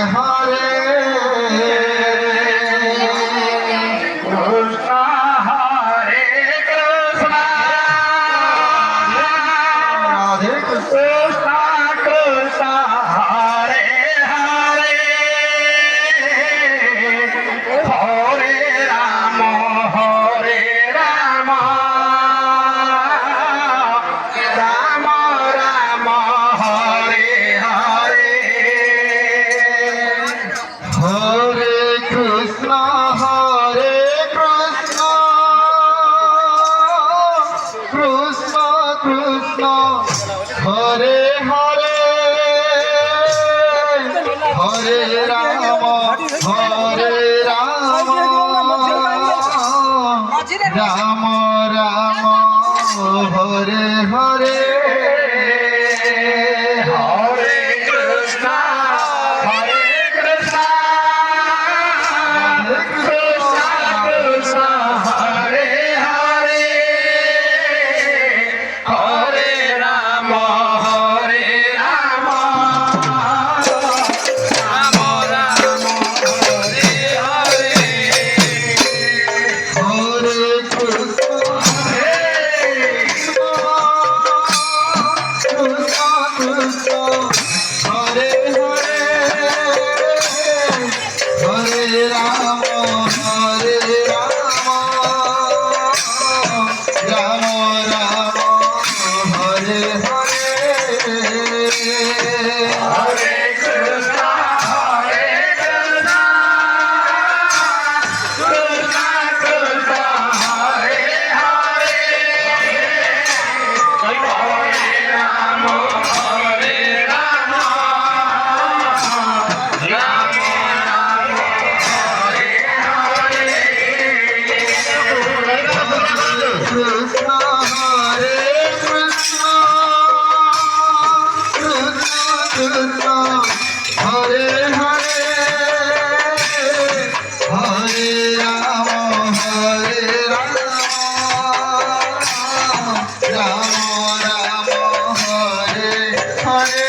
Hare Hare Hare Ram Hare Ram Ram Ram Hare Hare Hare Krishna Krishna Krishna Hare Hare Hare Ram Hare Ram Ram Ram Hare Hare Hare Krishna Hare Hare Hare Ram Hare Ram Ram Ram Hare Hare Hare Krishna Krishna Krishna Hare Hare Hare Ram Hare Ram Ram Ram Hare Hare Krishna Hare Krishna Krishna Hare Hare Hare Ram Ram Ram Hare Hare